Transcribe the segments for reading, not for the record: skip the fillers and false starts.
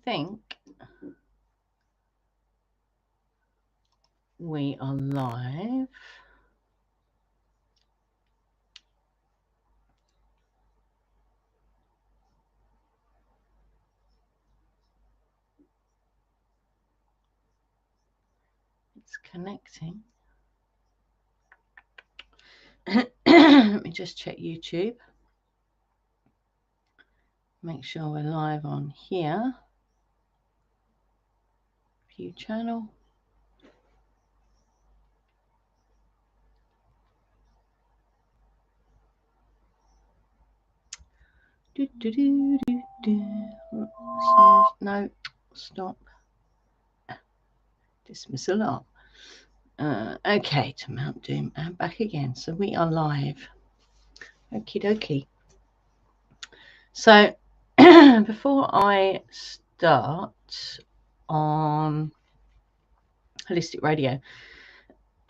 think we are live. It's connecting. Let me just check YouTube. Make sure we're live on here. View channel. No, stop. Dismissal on. Okay, to Mount Doom and back again. So we are live. Okie dokie. So before I start on Holistic Radio,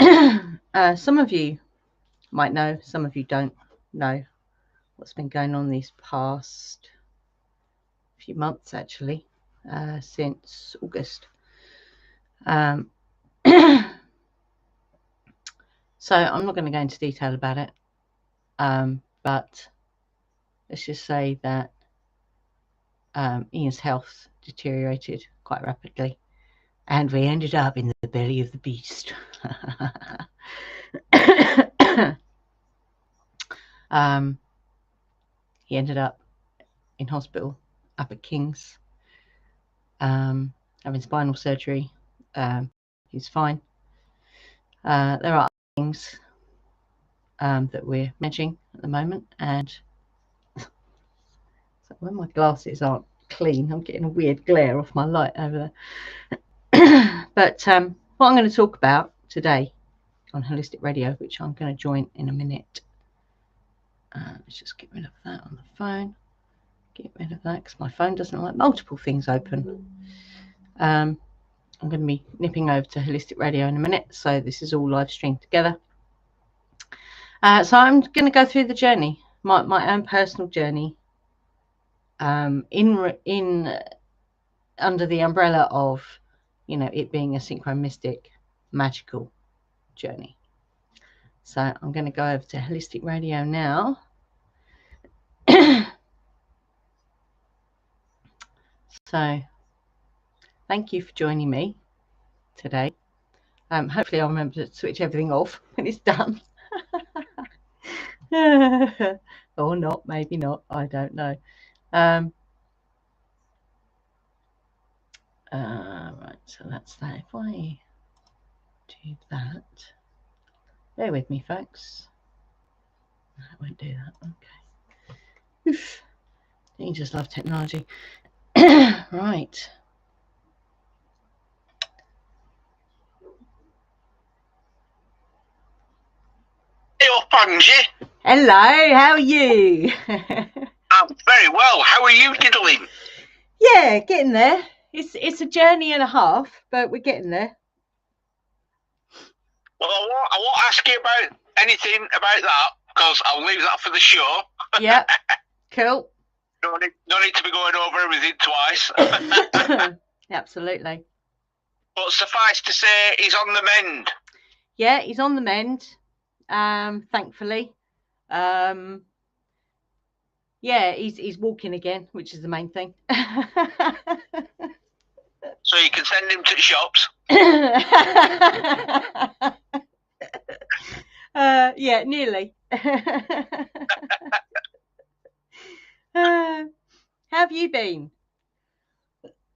some of you might know, some of you don't know what's been going on these past few months, actually, since August. So I'm not going to go into detail about it, but let's just say that Ian's health deteriorated quite rapidly, and we ended up in the belly of the beast. He ended up in hospital up at King's, having spinal surgery. He's fine. There are things that we're managing at the moment, and so when my glasses aren't clean, I'm getting a weird glare off my light over there. But what I'm going to talk about today on Holistic Radio, which I'm going to join in a minute. Let's just get rid of that on the phone. Get rid of that because my phone doesn't like multiple things open. I'm going to be nipping over to Holistic Radio in a minute, so this is all live streamed together. So I'm going to go through the journey, my own personal journey, in under the umbrella of, you know, it being a synchronistic, magical journey. So I'm going to go over to Holistic Radio now. So thank you for joining me today. Hopefully I'll remember to switch everything off when it's done. Or not, maybe not, I don't know. Right, so that's that. If I do that, bear with me, folks. I won't do that. Okay. Oof. You just love technology. Right. Hey up, Angie. Hello, how are you? I'm very well. How are you doing? Yeah, getting there. It's a journey and a half, but we're getting there. Well, I won't ask you about anything about that because I'll leave that for the show. Yeah, cool. No need to be going over everything twice. Absolutely. But suffice to say, he's on the mend. Yeah, he's on the mend. Thankfully. Yeah, he's walking again, which is the main thing. So you can send him to the shops. Yeah, nearly. How have you been?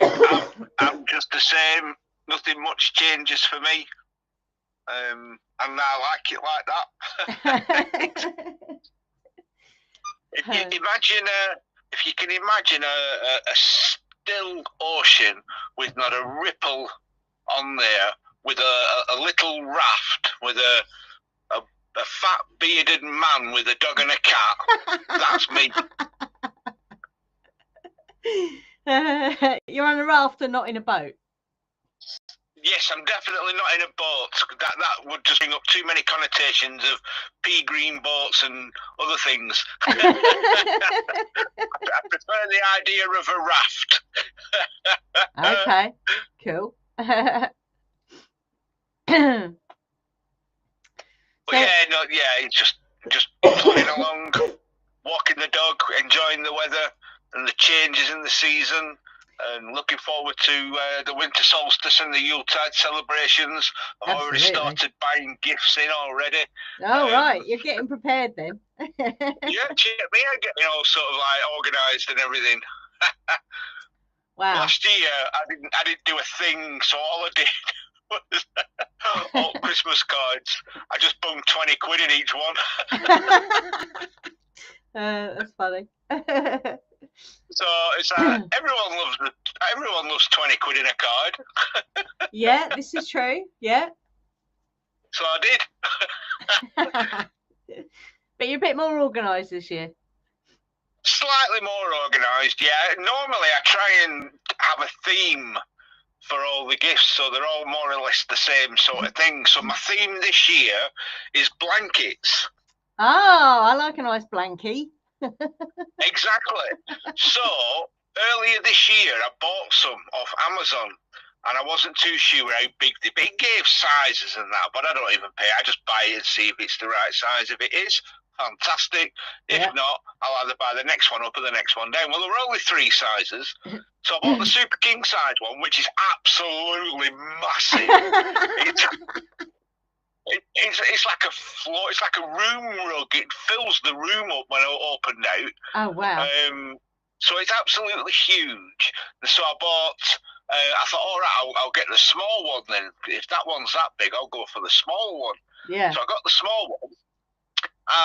I'm just the same. Nothing much changes for me. And I like it like that. If you can imagine a still ocean with not a ripple on there, with a little raft, with a fat bearded man with a dog and a cat, that's me. You're on a raft and not in a boat? Yes, I'm definitely not in a boat. That would just bring up too many connotations of pea green boats and other things. I prefer the idea of a raft. Okay, cool. It's just plodding along, walking the dog, enjoying the weather and the changes in the season, and looking forward to the winter solstice and the Yuletide celebrations. I've already started buying gifts in already. Oh, right, you're getting prepared then. Yeah, check me out, getting all sort of like organised and everything. Wow. Last year I didn't do a thing, so all I did was all Christmas cards. I just bunged 20 quid in each one. That's funny. So it's everyone loves 20 quid in a card. Yeah, this is true. Yeah. So I did. But you're a bit more organised this year. Slightly more organised, yeah. Normally I try and have a theme for all the gifts, so they're all more or less the same sort of thing. So my theme this year is blankets. Oh, I like a nice blankie. Exactly. So earlier this year I bought some off Amazon, and I wasn't too sure how big they be. It gave sizes and that, but I don't even pay. I just buy it and see if it's the right size. If it is, fantastic. If not, I'll either buy the next one up or the next one down. Well, there were only 3 sizes, so I bought the super king size one, which is absolutely massive. It's like a floor. It's like a room rug. It fills the room up when I opened out. Oh wow! So it's absolutely huge. So I bought. I thought, all right, I'll get the small one then. If that one's that big, I'll go for the small one. Yeah. So I got the small one,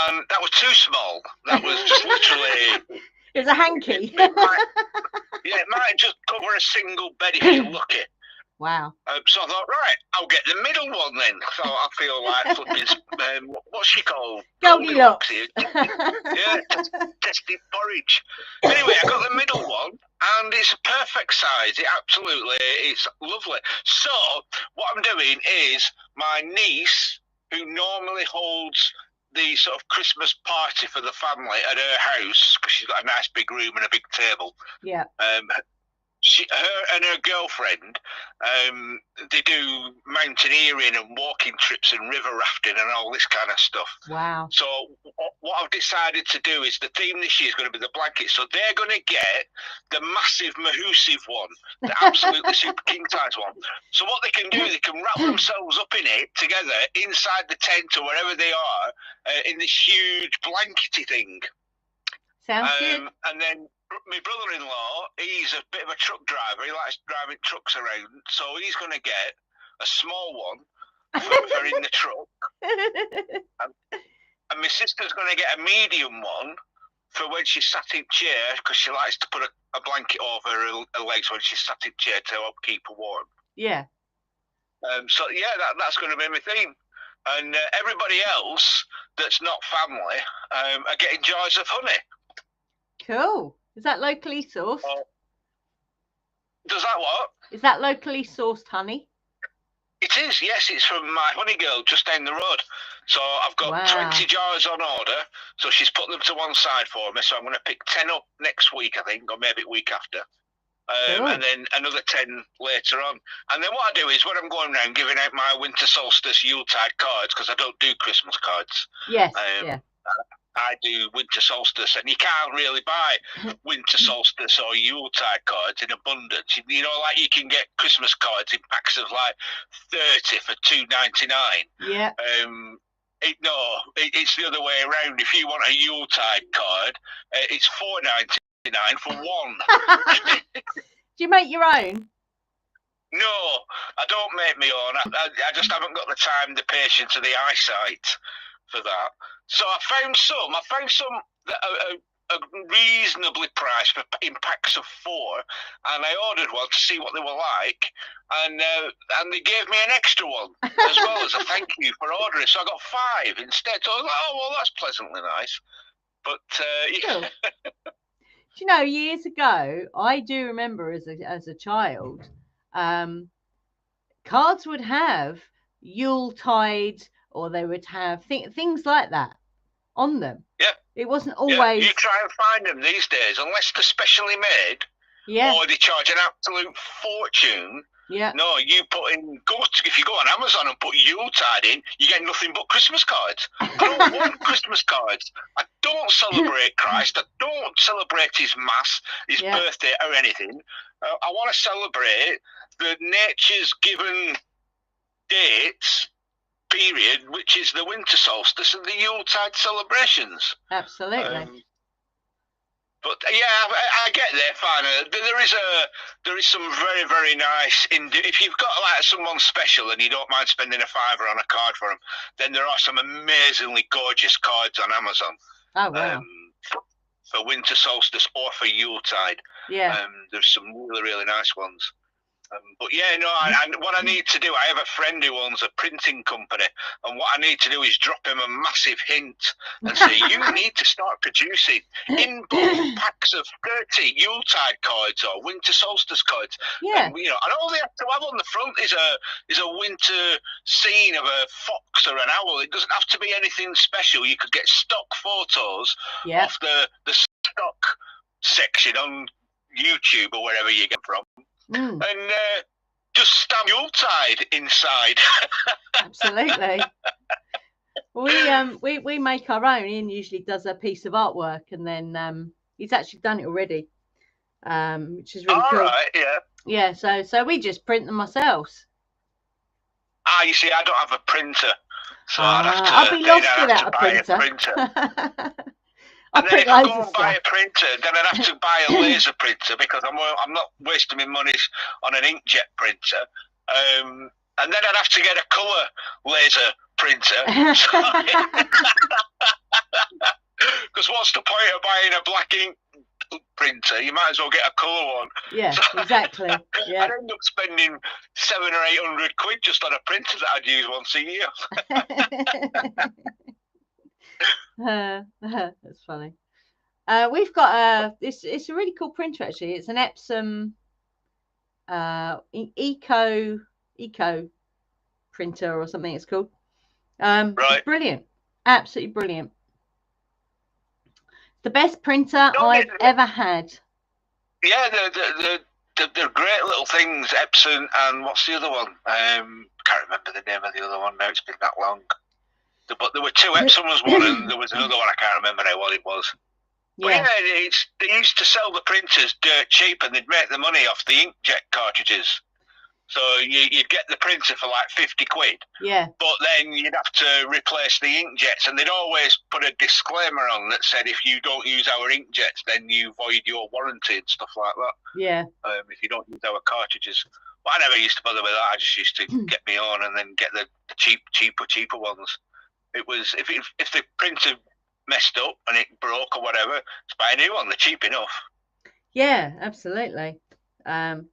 and that was too small. That was just literally. It was a hanky. It might just cover a single bed if you're lucky. Wow. So I thought, right, I'll get the middle one then. So I feel like flipping, what's she called? Goldilocks. Yeah, tested porridge. Anyway, I got the middle one, and it's a perfect size. It's lovely. So what I'm doing is my niece, who normally holds the sort of Christmas party for the family at her house, because she's got a nice big room and a big table. Yeah. Her and her girlfriend, they do mountaineering and walking trips and river rafting and all this kind of stuff. Wow. So what I've decided to do is the theme this year is going to be the blankets. So they're going to get the massive Mahusive one, the absolutely super king size one. So what they can do, they can wrap themselves up in it together inside the tent or wherever they are in this huge blankety thing. Sounds good. And then my brother-in-law, he's a bit of a truck driver. He likes driving trucks around, so he's going to get a small one for in the truck. And my sister's going to get a medium one for when she's sat in chair, because she likes to put a blanket over her legs when she's sat in chair to help keep her warm. Yeah. So yeah, that's going to be my theme. And everybody else that's not family are getting jars of honey. Cool. Is that locally sourced? Does that what? Is that locally sourced honey? It is, yes. It's from my honey girl just down the road. So I've got 20 jars on order. So she's put them to one side for me. So I'm going to pick 10 up next week, I think, or maybe week after. And then another 10 later on. And then what I do is when I'm going around giving out my winter solstice Yuletide cards, because I don't do Christmas cards. Yes, I do winter solstice, and you can't really buy winter solstice or Yuletide cards in abundance. You know, like you can get Christmas cards in packs of like 30 for $2.99. Yeah. It's the other way around. If you want a Yuletide card, it's $4.99 for one. Do you make your own? No, I don't make my own. I just haven't got the time, the patience, or the eyesight for that. So I found some that are reasonably priced in packs of 4, and I ordered one to see what they were like, and they gave me an extra one as well as a thank you for ordering. So I got 5 instead. So I was like, oh well, that's pleasantly nice. But cool. Do you know, years ago, I do remember as a child, cards would have Yuletide, or they would have things like that on them. Yeah. It wasn't always. Yeah, you try and find them these days, unless they're specially made. Yeah. Or they charge an absolute fortune. Yeah. No, if you go on Amazon and put Yuletide in, you get nothing but Christmas cards. I don't want Christmas cards. I don't celebrate Christ. I don't celebrate his mass, his birthday or anything. I want to celebrate the nature's given dates period, which is the winter solstice and the Yuletide celebrations. Absolutely. But yeah, I get there fine. There is some very, very nice. If you've got like someone special and you don't mind spending a £5 on a card for them, then there are some amazingly gorgeous cards on Amazon. Oh wow! For winter solstice or for Yuletide. Yeah. There's some really, really nice ones. But yeah, no, what I need to do, I have a friend who owns a printing company, and what I need to do is drop him a massive hint and say, you need to start producing in bulk packs of 30 Yuletide cards or winter solstice cards. Yeah. And all they have to have on the front is a winter scene of a fox or an owl. It doesn't have to be anything special. You could get stock photos of the stock section on YouTube or wherever you get from. And just stamp Yuletide inside. Absolutely. We make our own. Ian usually does a piece of artwork, and then he's actually done it already, which is really cool. All right, yeah. Yeah, so we just print them ourselves. You see, I don't have a printer, so I'll be lost without a printer. And then if I go and buy a printer, then I'd have to buy a laser printer because I'm not wasting my money on an inkjet printer. And then I'd have to get a colour laser printer. Because what's the point of buying a black ink printer? You might as well get a colour one. Yeah, exactly. Yeah. I'd end up spending £700 or £800 just on a printer that I'd use once a year. That's funny. We've got it's a really cool printer actually. It's an Epsom eco printer or something it's called. Right. It's brilliant, absolutely brilliant. The best printer I've ever had. Yeah, they're great little things. Epsom and what's the other one? Can't remember the name of the other one now. It's been that long. But there were two. Epsom was one, and there was another one. I can't remember now what it was. Yeah. But yeah, they used to sell the printers dirt cheap, and they'd make the money off the inkjet cartridges. So you'd get the printer for like £50. Yeah. But then you'd have to replace the inkjets, and they'd always put a disclaimer on that said, if you don't use our inkjets, then you void your warranty and stuff like that. Yeah. If you don't use our cartridges. But I never used to bother with that. I just used to get me on and then get the cheaper ones. It was if the printer messed up and it broke or whatever, just buy a new one. They're cheap enough. Yeah, absolutely. But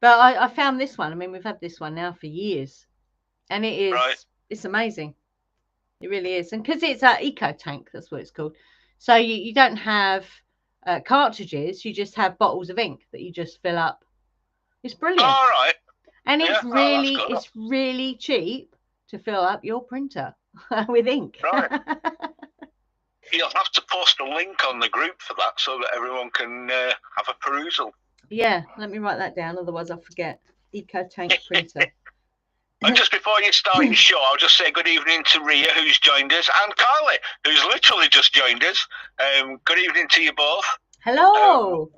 I found this one. I mean, we've had this one now for years, and it is it's amazing. It really is, and because it's an eco tank, that's what it's called. So you don't have cartridges. You just have bottles of ink that you just fill up. It's brilliant. All right. And it's really cheap to fill up your printer with ink. Right. You'll have to post a link on the group for that so that everyone can have a perusal. Yeah, let me write that down, otherwise I'll forget. Eco tank printer. And just before you start your show, I'll just say good evening to Ria, who's joined us, and Carly, who's literally just joined us. Good evening to you both. Hello.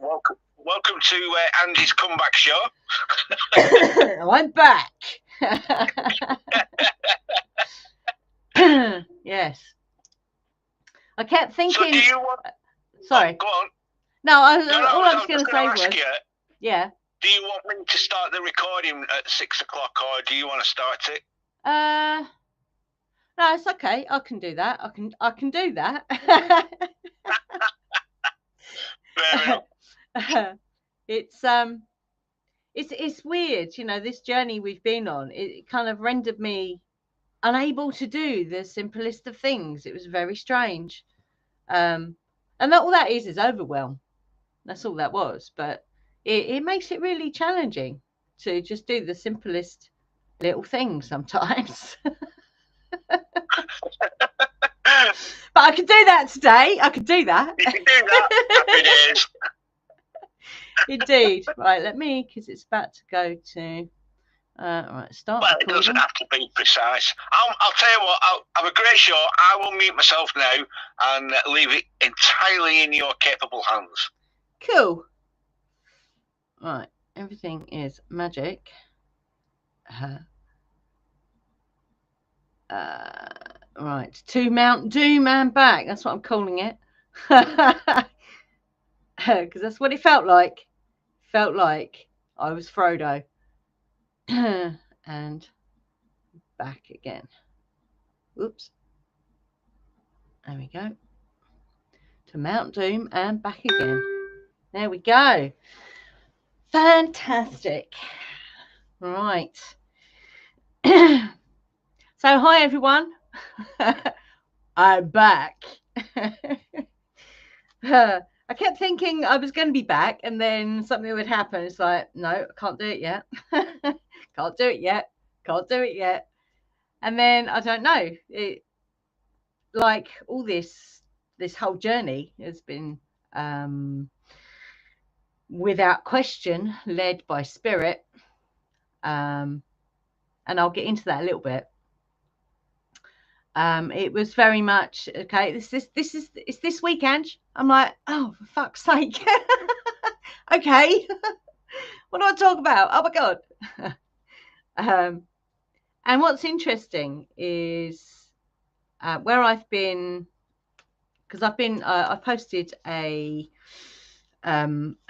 Welcome to Angie's comeback show. I'm back. Yes. I kept thinking. So do you want... Sorry. Go on. No, all I was going to say was. Yeah. Do you want me to start the recording at 6 o'clock, or do you want to start it? No, it's okay. I can do that. I can do that. Fair enough. It's weird, you know, this journey we've been on. It kind of rendered me unable to do the simplest of things. It was very strange, and all that is overwhelm. That's all that was. But it makes it really challenging to just do the simplest little things sometimes. But I could do that today. I could do that. You can do that. Happy days. Indeed. Right, let me, because it's about to go to. Right, start. Well, it doesn't have to be precise. I'll tell you what, I'll have a great show. I will mute myself now and leave it entirely in your capable hands. Cool. Right, everything is magic. Right, to Mount Doom and back. That's what I'm calling it. Because that's what it felt like. Felt like I was Frodo. And back again. Oops. There we go. To Mount Doom and back again. There we go. Fantastic. Right. So, hi everyone. I'm back. I kept thinking I was going to be back and then something would happen. It's like, no, I can't do it yet. Can't do it yet. Can't do it yet. And then I don't know. It, like all this whole journey has been without question led by spirit. And I'll get into that a little bit. It was very much okay. It's this week, Ange. I'm like, oh, for fuck's sake. Okay. What do I talk about? Oh my god. And what's interesting is where I've been, because I posted a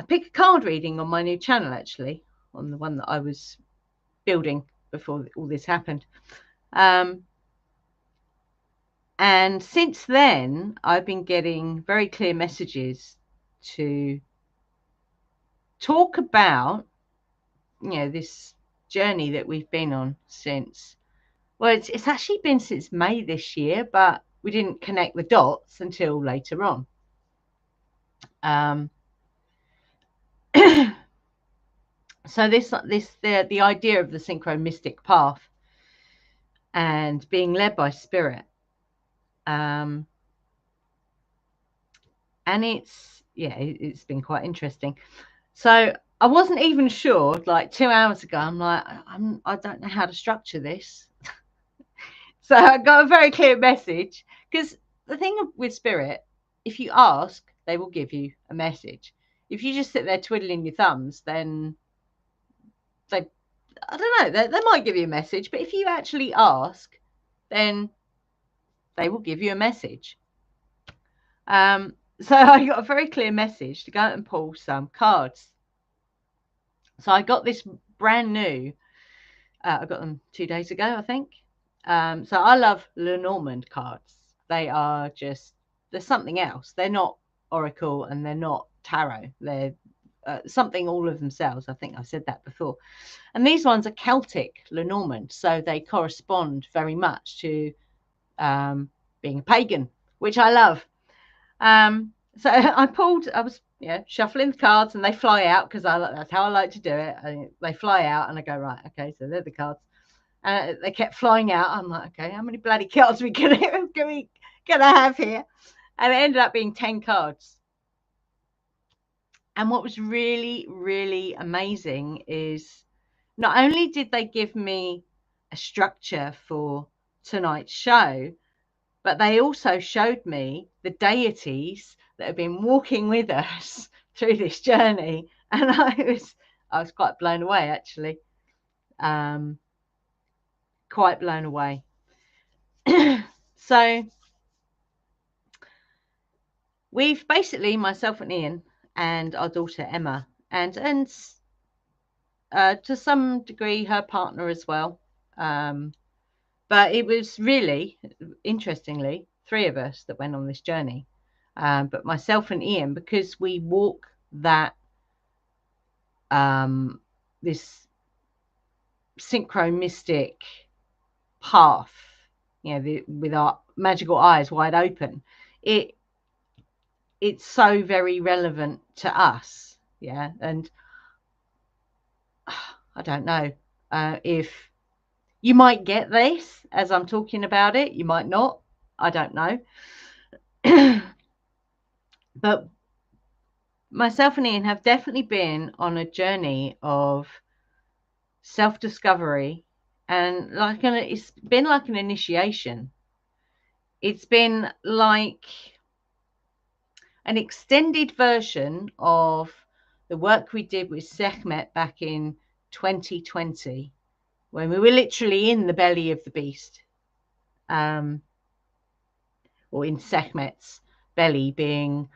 pick a card reading on my new channel, actually, on the one that I was building before all this happened. And since then, I've been getting very clear messages to talk about, this journey that we've been on since, well, it's actually been since May this year, but we didn't connect the dots until later on. So the idea of the synchronistic path and being led by spirit. And it's been quite interesting. So I wasn't even sure, like 2 hours ago, I'm like, I don't know how to structure this. So I got a very clear message, because the thing with spirit, if you ask, they will give you a message. If you just sit there twiddling your thumbs, then I don't know, they might give you a message, but if you actually ask, then they will give you a message. So I got a very clear message to go and pull some cards. So I got this brand new, I got them 2 days ago, I think. So I love Lenormand cards. They're something else. They're not oracle and they're not tarot. They're something all of themselves. I think I've said that before. And these ones are Celtic Lenormand, so they correspond very much to being a pagan, which I love. So I was shuffling the cards, and they fly out, because that's how I like to do it. They fly out, and I go, right, okay, so they're the cards. They kept flying out. I'm like, okay, how many bloody cards are we gonna have here? And it ended up being 10 cards. And what was really, really amazing is not only did they give me a structure for tonight's show, but they also showed me the deities that have been walking with us through this journey. And I was quite blown away, actually. Quite blown away. So we've basically, myself and Ian and our daughter Emma, and to some degree her partner as well, but it was really, interestingly, 3 of us that went on this journey. But myself and Ian, because we walk that this synchronistic path, with our magical eyes wide open, it's so very relevant to us. And I don't know if you might get this as I'm talking about it, you might not, I don't know. But myself and Ian have definitely been on a journey of self-discovery, and it's been like an initiation. It's been like an extended version of the work we did with Sekhmet back in 2020, when we were literally in the belly of the beast, or in Sekhmet's belly, being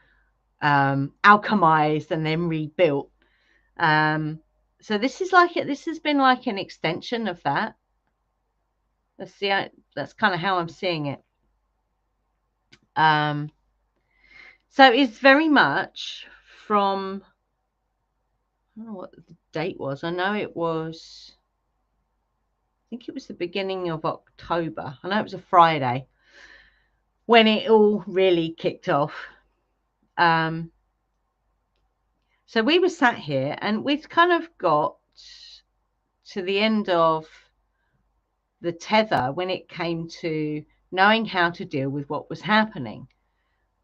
alchemized and then rebuilt. So this has been like an extension of that. That's kind of how I'm seeing it. So it's very much from, I don't know what the date was. I know it was, I think it was the beginning of October. I know it was a Friday when it all really kicked off. So we were sat here and we'd kind of got to the end of the tether when it came to knowing how to deal with what was happening.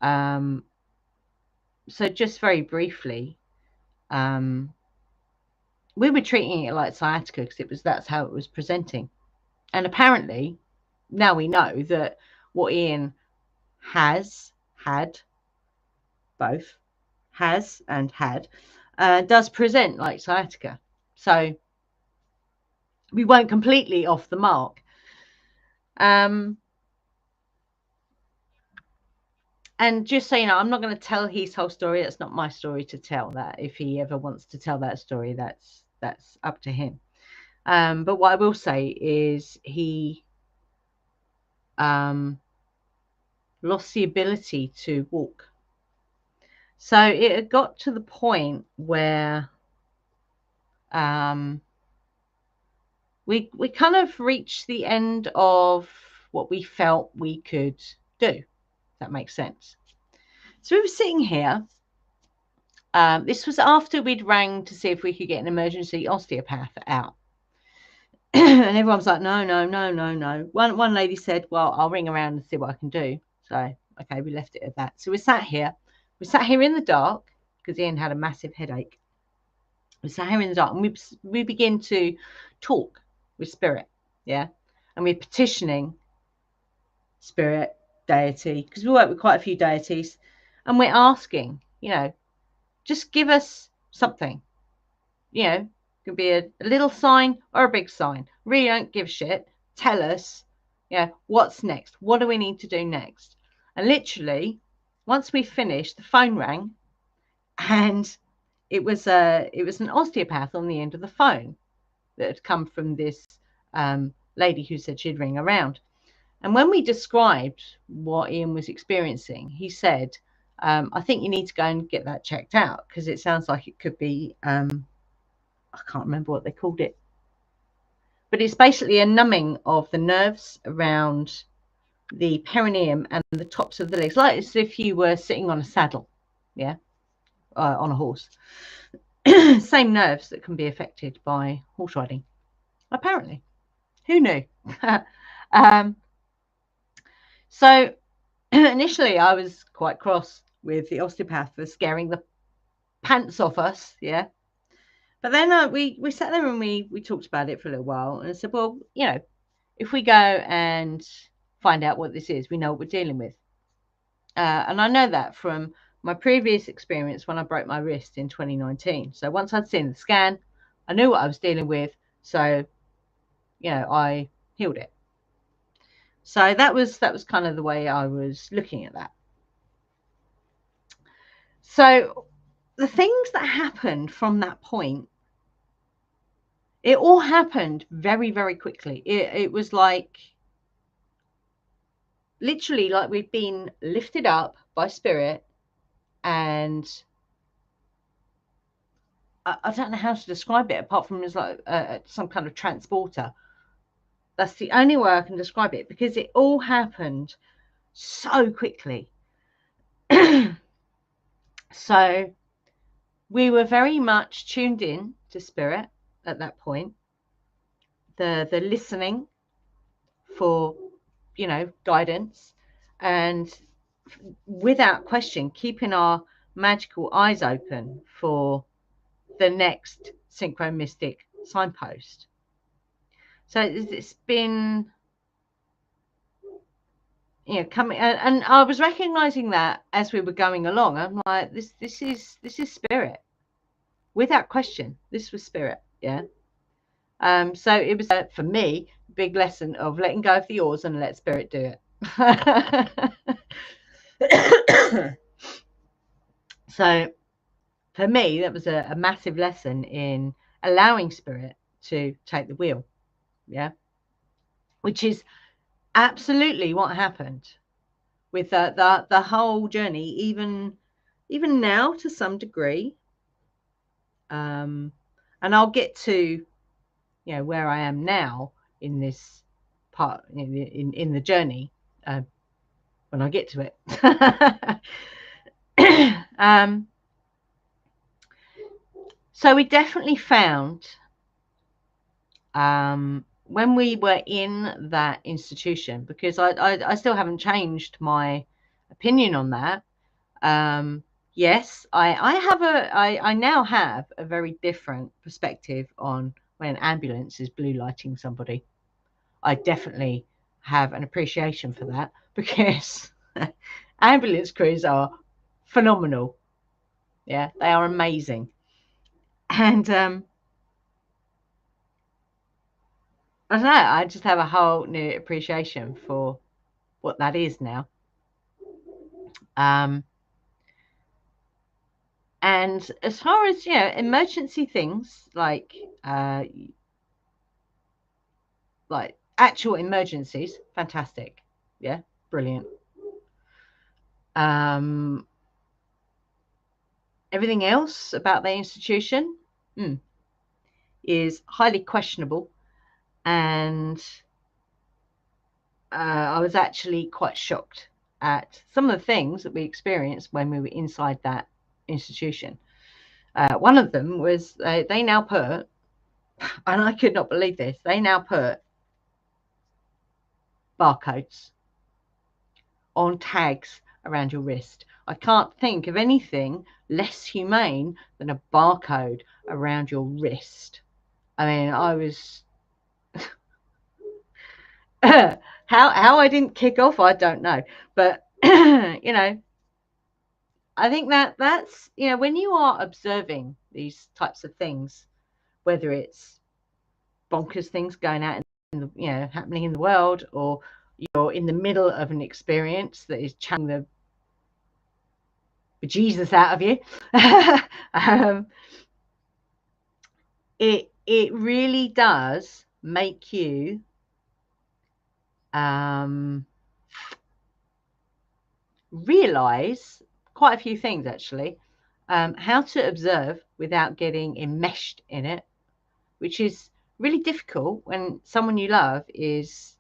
So just very briefly, we were treating it like sciatica because that's how it was presenting. And apparently, now we know that what Ian has and had does present like sciatica. So we weren't completely off the mark. And just so you know, I'm not going to tell his whole story. That's not my story to tell. That if he ever wants to tell that story, that's up to him. But what I will say is he lost the ability to walk. So it got to the point where we kind of reached the end of what we felt we could do. If that makes sense. So we were sitting here. This was after we'd rang to see if we could get an emergency osteopath out. And everyone's like, no. One lady said, well, I'll ring around and see what I can do. So, okay, we left it at that. So we sat here. We sat here in the dark because Ian had a massive headache. We sat here in the dark and we begin to talk with spirit, yeah? And we're petitioning spirit, deity, because we work with quite a few deities, and we're asking, just give us something. It could be a little sign or a big sign. Really don't give a shit. Tell us, what's next? What do we need to do next? And literally, once we finished, the phone rang, and it was an osteopath on the end of the phone that had come from this lady who said she'd ring around. And when we described what Ian was experiencing, he said, I think you need to go and get that checked out because it sounds like it could be, I can't remember what they called it, but it's basically a numbing of the nerves around the perineum and the tops of the legs, like as if you were sitting on a saddle, on a horse. Same nerves that can be affected by horse riding, apparently. Who knew? So initially I was quite cross with the osteopath for scaring the pants off us, yeah. But then we sat there and we talked about it for a little while, and I said, well, if we go and find out what this is, we know what we're dealing with. And I know that from my previous experience when I broke my wrist in 2019. So once I'd seen the scan, I knew what I was dealing with. So, I healed it. So that was kind of the way I was looking at that. So the things that happened from that point, it all happened very, very quickly. It was like, literally like we've been lifted up by spirit, and I don't know how to describe it apart from it's like some kind of transporter. That's the only way I can describe it because it all happened so quickly. So we were very much tuned in to spirit at that point. The listening for, guidance, and without question, keeping our magical eyes open for the next synchromistic signpost. So it's been, you know, coming, and I was recognizing that as we were going along. I'm like, this is spirit, without question. This was spirit, yeah. So it was for me a big lesson of letting go of the oars and let spirit do it. So for me, that was a massive lesson in allowing spirit to take the wheel, yeah, which is absolutely what happened with the whole journey, even now to some degree. And I'll get to, you know, where I am now in this part in the journey when I get to it. So we definitely found when we were in that institution, because I still haven't changed my opinion on that. Yes, I now have a very different perspective on when an ambulance is blue lighting somebody. I definitely have an appreciation for that, because ambulance crews are phenomenal. Yeah, they are amazing. And I don't know, I just have a whole new appreciation for what that is now. And as far as, you know, emergency things like actual emergencies, fantastic. Yeah, brilliant. Everything else about the institution is highly questionable, and I was actually quite shocked at some of the things that we experienced when we were inside that institution. One of them was they now put, and I could not believe this, they now put barcodes on tags around your wrist. I can't think of anything less humane than a barcode around your wrist. I mean, I was how I didn't kick off, I don't know, but you know, I think that's, you know, when you are observing these types of things, whether it's bonkers things going out in the, you know, happening in the world, or you're in the middle of an experience that is channeling the Jesus out of you, it really does make you realize quite a few things, actually. How to observe without getting enmeshed in it, which is really difficult when someone you love is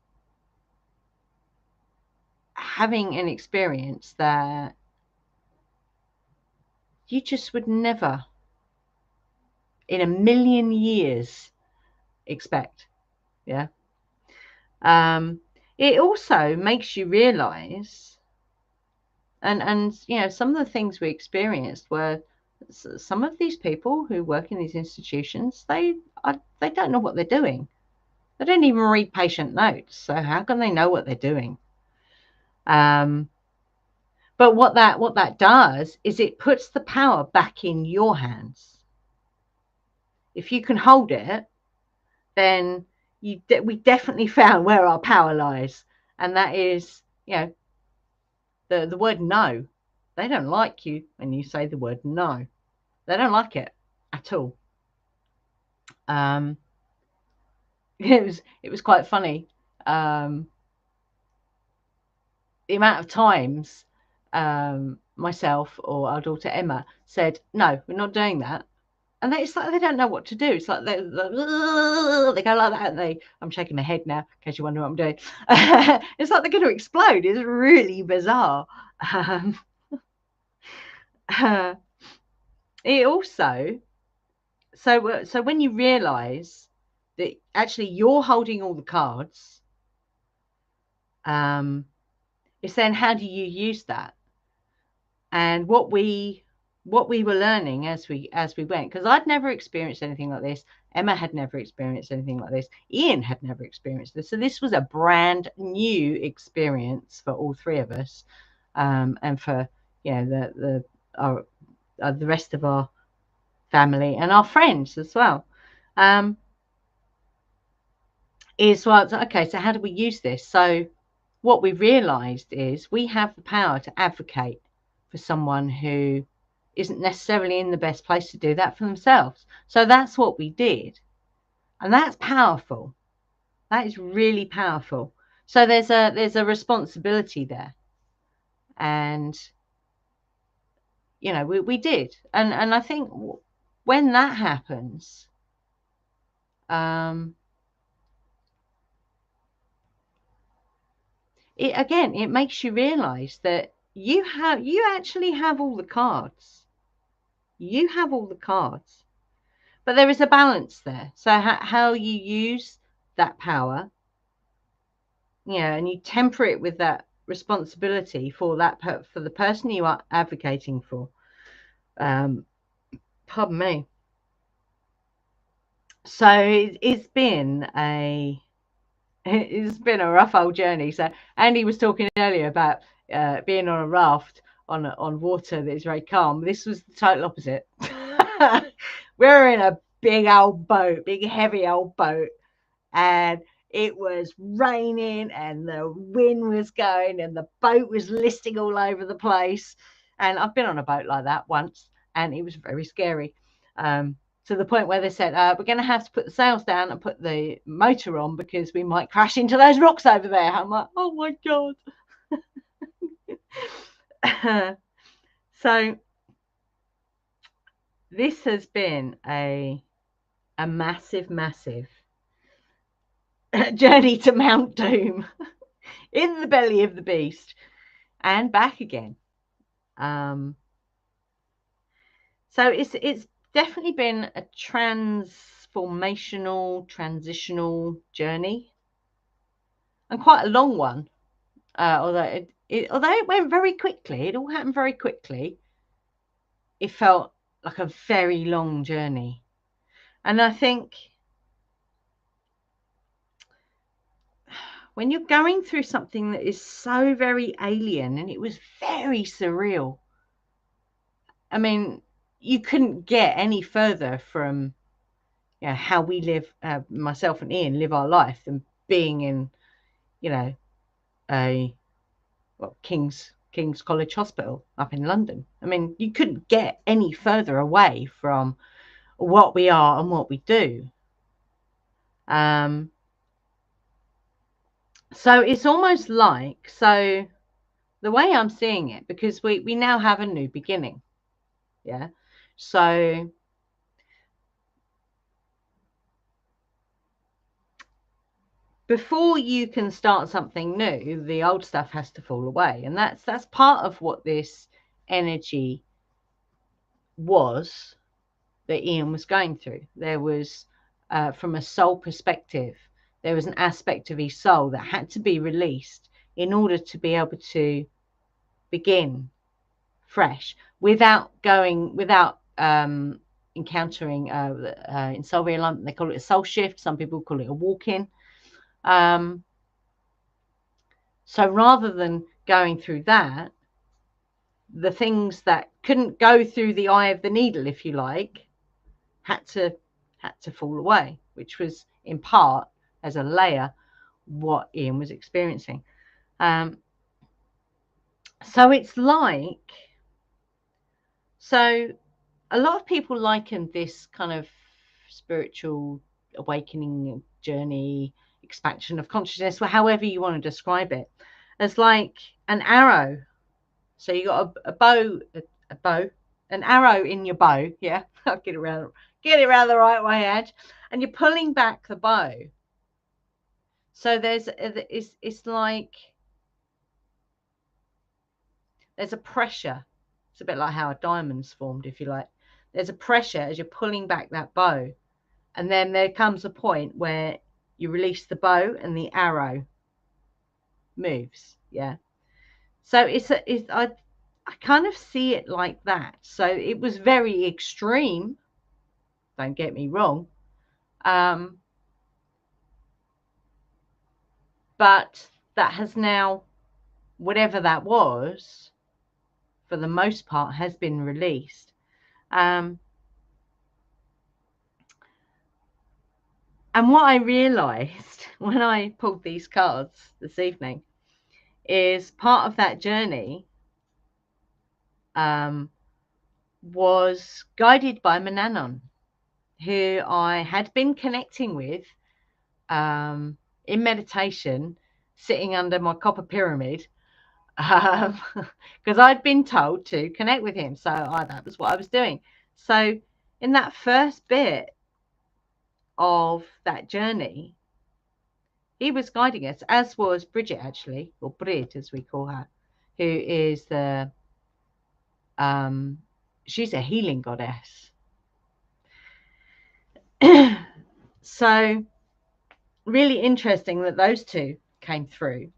having an experience that you just would never in a million years expect. Yeah. It also makes you realize, and you know, some of the things we experienced were some of these people who work in these institutions, they don't know what they're doing. They don't even read patient notes, so how can they know what they're doing? But what that does is it puts the power back in your hands. If you can hold it, then we definitely found where our power lies, and that is, you know, the word no. They don't like you when you say the word no. They don't like it at all. It was quite funny. The amount of times myself or our daughter Emma said, "No, we're not doing that," and it's like they don't know what to do. It's like they go like that. I'm shaking my head now, in case you wonder what I'm doing. It's like they're going to explode. It's really bizarre. It also, so when you realise that actually you're holding all the cards, it's then how do you use that? And what we what we were learning as we went, because I'd never experienced anything like this. Emma had never experienced anything like this. Ian had never experienced this. So this was a brand new experience for all three of us, and for the rest of our family and our friends as well. Is well, okay, so how do we use this? So what we realized is we have the power to advocate for someone who isn't necessarily in the best place to do that for themselves. So that's what we did. And that's powerful. That is really powerful. So there's a responsibility there. And we did. And I think when that happens, it makes you realize that you actually have all the cards. You have all the cards, but there is a balance there. So how you use that power, and you temper it with that responsibility for the person you are advocating for. Pardon me. So it's been a rough old journey. So Andy was talking earlier about being on a raft on water that is very calm. This was the total opposite. We're in a big old boat, big heavy old boat, and it was raining and the wind was going and the boat was listing all over the place. And I've been on a boat like that once, and it was very scary. To the point where they said, we're going to have to put the sails down and put the motor on because we might crash into those rocks over there. I'm like, oh my God. So this has been a massive, massive journey to Mount Doom in the belly of the beast and back again. So it's definitely been a transitional journey, and quite a long one. Although it went very quickly, it all happened very quickly. It felt like a very long journey, and I think when you're going through something that is so very alien, and it was very surreal. I mean, you couldn't get any further from how we live, myself and Ian live our life, than being in, King's College Hospital up in London. I mean, you couldn't get any further away from what we are and what we do. So it's almost like, so the way I'm seeing it, because we now have a new beginning. Yeah. So before you can start something new, the old stuff has to fall away. And that's part of what this energy was that Ian was going through. There was, from a soul perspective, there was an aspect of his soul that had to be released in order to be able to begin fresh without encountering in soul realignment, they call it a soul shift. Some people call it a walk-in. So rather than going through that, the things that couldn't go through the eye of the needle, if you like, had to fall away, which was in part, as a layer, what Ian was experiencing. So it's like, so a lot of people liken this kind of spiritual awakening journey, expansion of consciousness, or however you want to describe it, as like an arrow. So you got a bow, an arrow in your bow. Yeah, I'll get it around the right way, Edge, and you're pulling back the bow. So it's like there's a pressure. It's a bit like how a diamond's formed, if you like. There's a pressure as you're pulling back that bow, and then there comes a point where you release the bow and the arrow moves. Yeah. So I kind of see it like that. So it was very extreme, don't get me wrong, but that has now, whatever that was, for the most part, has been released. And what I realised when I pulled these cards this evening is part of that journey was guided by Mananon, who I had been connecting with in meditation, sitting under my copper pyramid, because I'd been told to connect with him. So that was what I was doing. So in that first bit of that journey, he was guiding us, as was Bridget, actually, or Brid as we call her, who is the she's a healing goddess. So really interesting that those two came through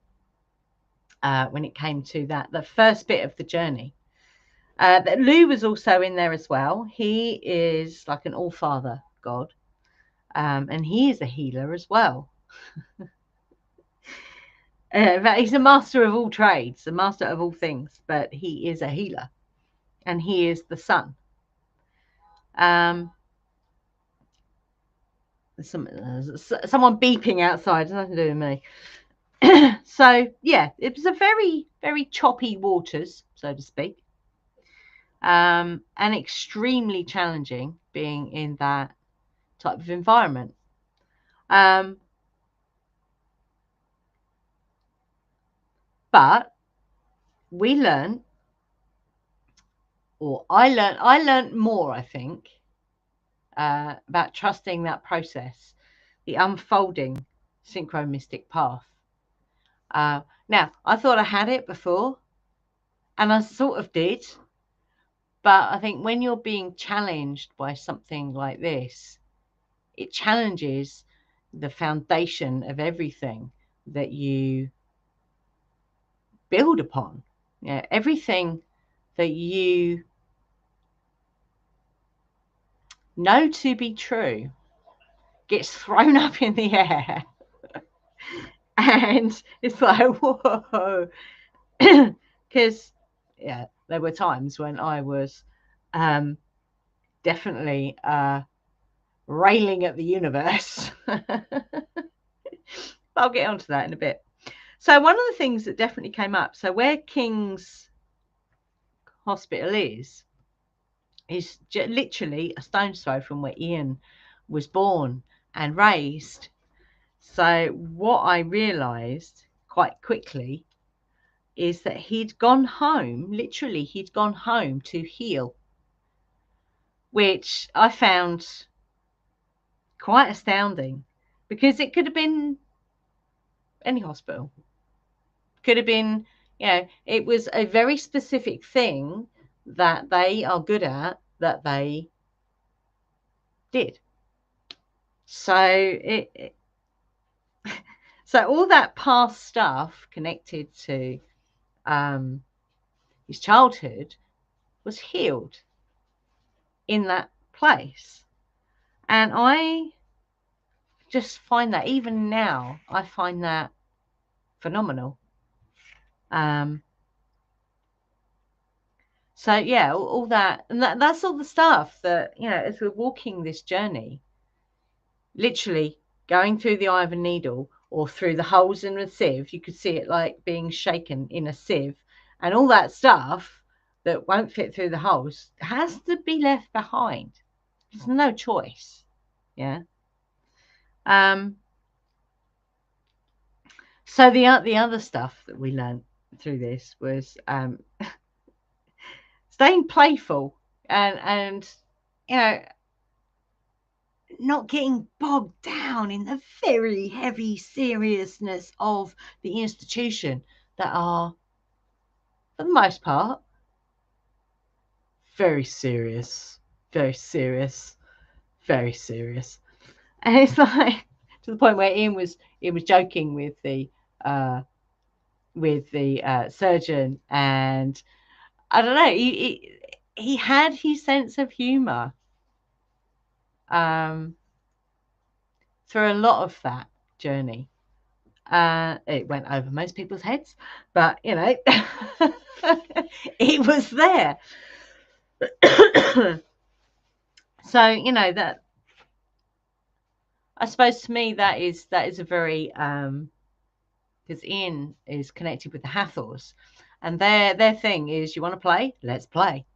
when it came to the first bit of the journey. That Lou was also in there as well. He is like an all-father god, and he is a healer as well. But he's a master of all trades, a master of all things, but he is a healer, and he is the sun. Someone beeping outside, nothing to do with me. So yeah, it was a very, very choppy waters, so to speak, and extremely challenging being in that type of environment. But we learned, or I learned more, I think, about trusting that process, the unfolding synchro-mystic path. Now, I thought I had it before, and I sort of did, but I think when you're being challenged by something like this, it challenges the foundation of everything that you build upon. Everything that you know to be true gets thrown up in the air. And it's like, whoa. Because, yeah, there were times when I was definitely railing at the universe. But I'll get onto that in a bit. So one of the things that definitely came up, so where King's Hospital is literally a stone's throw from where Ian was born and raised. So what I realised quite quickly is that he'd gone home, literally he'd gone home to heal, which I found quite astounding, because it could have been any hospital. Could have been, it was a very specific thing that they are good at, that they did. So so all that past stuff connected to his childhood was healed in that place. And I just find that, even now, I find that phenomenal. So yeah, all that, and that's all the stuff that, as we're walking this journey, literally going through the eye of a needle or through the holes in a sieve, you could see it like being shaken in a sieve, and all that stuff that won't fit through the holes has to be left behind. There's no choice. Yeah. So the other stuff that we learned through this was staying playful and not getting bogged down in the very heavy seriousness of the institution that are, for the most part, very serious, very serious, very serious. And it's like, to the point where Ian was joking with the surgeon, and I don't know. He had his sense of humour through a lot of that journey. It went over most people's heads, but you know, it was there. So you know that. I suppose to me that is a very because Ian is connected with the Hathors, and their thing is, you want to play, let's play.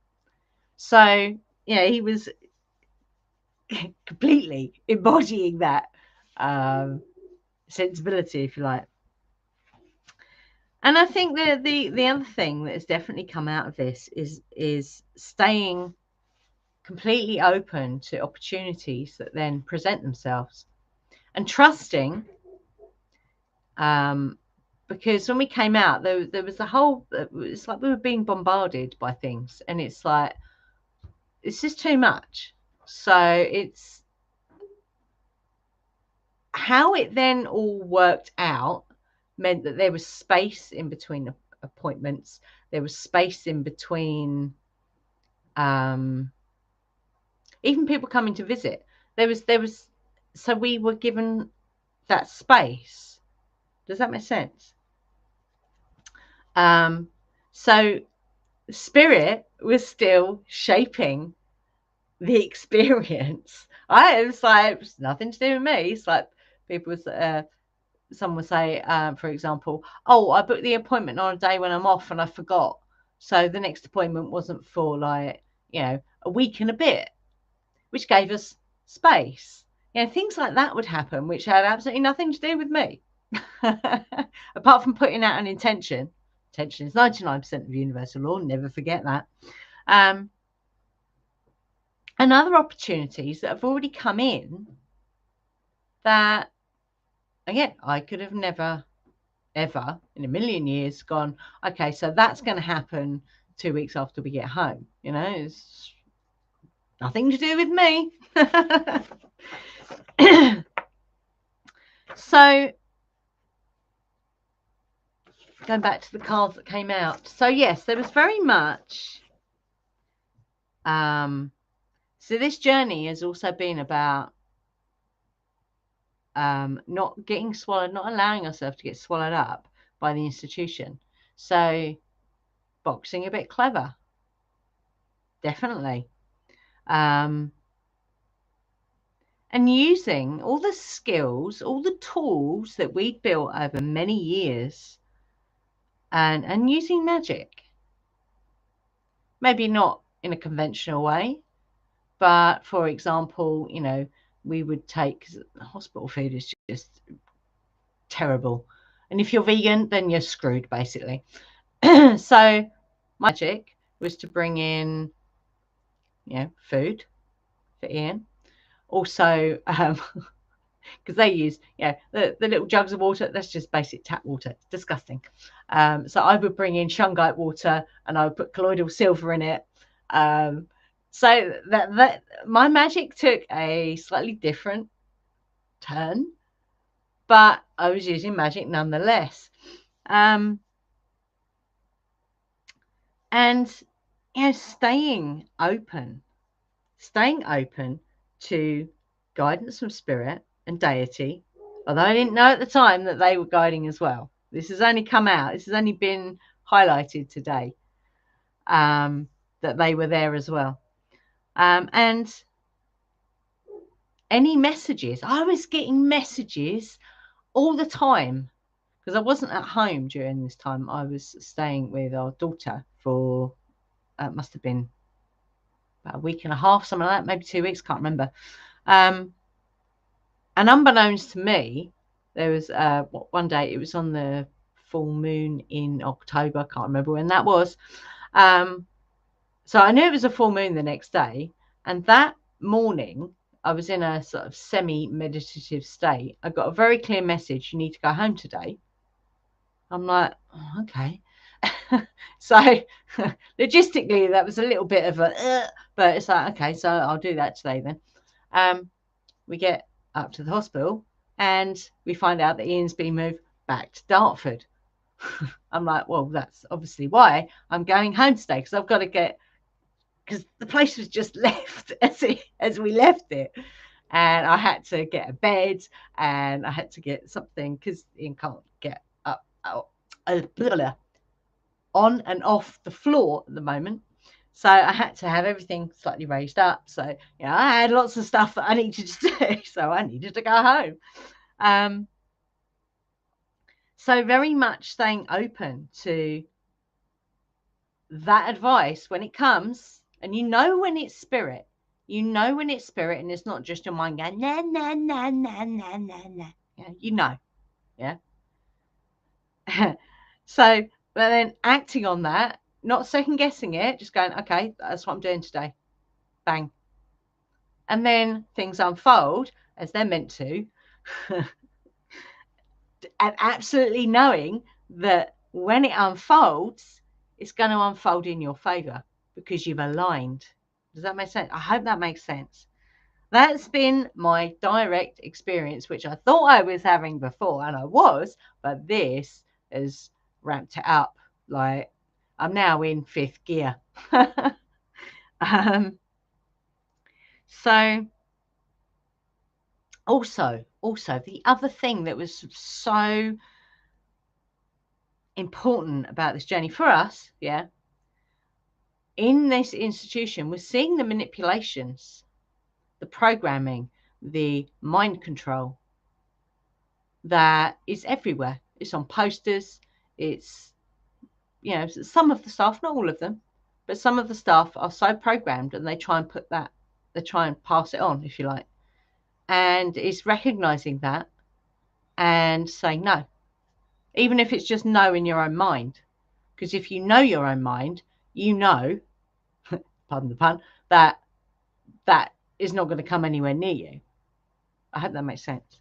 So yeah, he was completely embodying that sensibility, if you like. And I think the other thing that has definitely come out of this is staying completely open to opportunities that then present themselves, and trusting. Because when we came out, there was a whole. It's like we were being bombarded by things, and it's like it's just too much. So it's how it then all worked out meant that there was space in between appointments. There was space in between even people coming to visit. There was so we were given that space. Does that make sense? So spirit was still shaping the experience. It was like, it's nothing to do with me. It's like people someone would say, for example, oh, I booked the appointment on a day when I'm off and I forgot. So the next appointment wasn't for like, you know, a week and a bit, which gave us space. You know, things like that would happen, which had absolutely nothing to do with me. Apart from putting out an intention. Intention is 99% of universal law. Never forget that. And other opportunities that have already come in that, again, I could have never, ever in a million years gone, okay, so that's going to happen 2 weeks after we get home. You know, it's nothing to do with me. So going back to the cards that came out. So yes, there was very much so this journey has also been about not getting swallowed, not allowing ourselves to get swallowed up by the institution. So boxing a bit clever, definitely, and using all the skills, all the tools that we'd built over many years, and using magic. Maybe not in a conventional way, but for example, you know, we would take, because hospital food is just terrible, and if you're vegan, then you're screwed basically. So my magic was to bring in, you know, food for Ian. Also, because they use, you know, the little jugs of water. That's just basic tap water. It's disgusting. So I would bring in shungite water, and I would put colloidal silver in it. So that my magic took a slightly different turn, but I was using magic nonetheless. And you know, staying open to guidance from spirit and deity, although I didn't know at the time that they were guiding as well. This has only come out, this has only been highlighted today, that they were there as well. And any messages, I was getting messages all the time, because I wasn't at home during this time. I was staying with our daughter for must have been about a week and a half, something like that, maybe 2 weeks, can't remember. And unbeknownst to me, there was one day, it was on the full moon in October, can't remember when that was. So I knew it was a full moon the next day, and that morning I was in a sort of semi-meditative state. I got a very clear message: you need to go home today. I'm like, oh, okay. So logistically, that was a little bit of a, but it's like, okay, so I'll do that today then. We get up to the hospital and we find out that Ian's been moved back to Dartford I'm like, well, that's obviously why I'm going home today, because I've got to get, because the place was just left as we left it. And I had to get a bed, and I had to get something, because Ian can't get up on and off the floor at the moment. So I had to have everything slightly raised up. So, I had lots of stuff that I needed to do. So I needed to go home. So very much staying open to that advice when it comes, and when it's spirit. When it's spirit, and it's not just your mind going, nah, nah, nah, nah, nah, nah, nah. Yeah. So, but then acting on that, not second guessing it, just going, okay, that's what I'm doing today. Bang. And then things unfold as they're meant to. And absolutely knowing that when it unfolds, it's going to unfold in your favor because you've aligned. Does that make sense? I hope that makes sense. That's been my direct experience, which I thought I was having before, and I was, but this has ramped it up. Like, I'm now in 5th gear. So also the other thing that was so important about this journey for us, in this institution, was seeing the manipulations, the programming, the mind control that is everywhere. It's on posters. It's, some of the staff, not all of them, but some of the staff are so programmed, and they try and pass it on, if you like. And it's recognizing that and saying no, even if it's just no in your own mind. Because if you know your own mind, pardon the pun, that is not going to come anywhere near you. I hope that makes sense.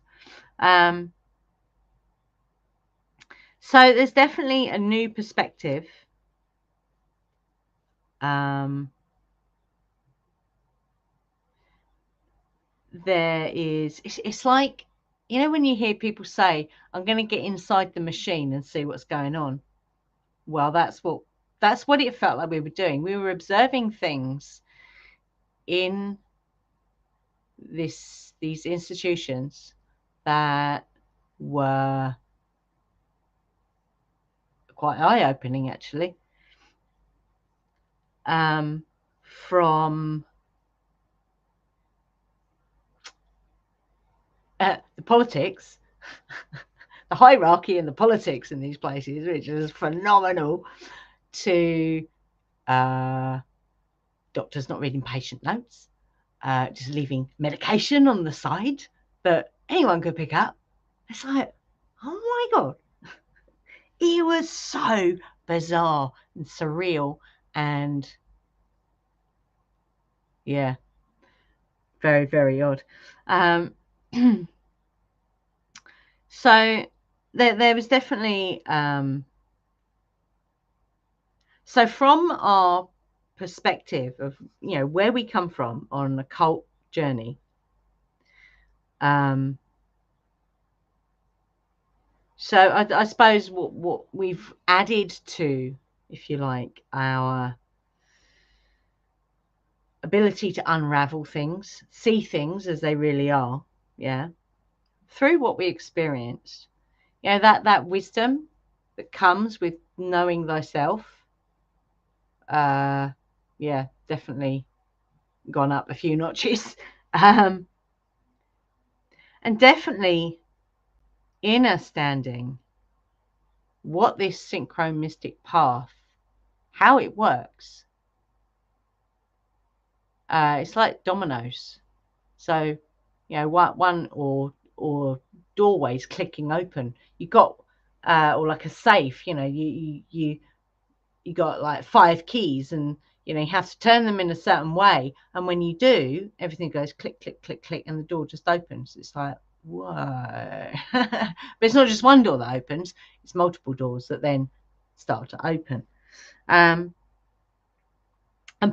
So there's definitely a new perspective. There is, it's like, when you hear people say, I'm going to get inside the machine and see what's going on. Well, that's what it felt like we were doing. We were observing things in these institutions that were quite eye-opening, actually. From the politics, the hierarchy and the politics in these places, which is phenomenal, to doctors not reading patient notes, just leaving medication on the side that anyone could pick up. It's like, oh my God. It was so bizarre and surreal, and very, very odd. So there was definitely, so from our perspective of, where we come from on a cult journey, so I suppose what we've added to, if you like, our ability to unravel things, see things as they really are, through what we experienced, that wisdom that comes with knowing thyself, definitely gone up a few notches. And definitely understanding what this synchronistic path, how it works. It's like dominoes. So, one or doorways clicking open. You got, or like a safe. You got like 5 keys, and you have to turn them in a certain way. And when you do, everything goes click, click, click, click, and the door just opens. It's like, whoa. But it's not just one door that opens, it's multiple doors that then start to open. And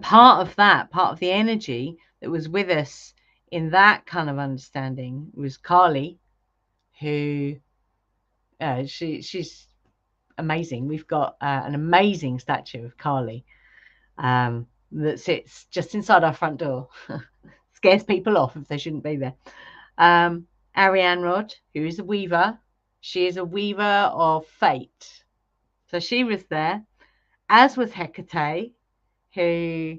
part of the energy that was with us in that kind of understanding was Carly, who she's amazing. We've got an amazing statue of Carly that sits just inside our front door. Scares people off if they shouldn't be there. Ariane Rod, who is a weaver. She is a weaver of fate. So she was there, as was Hecate, who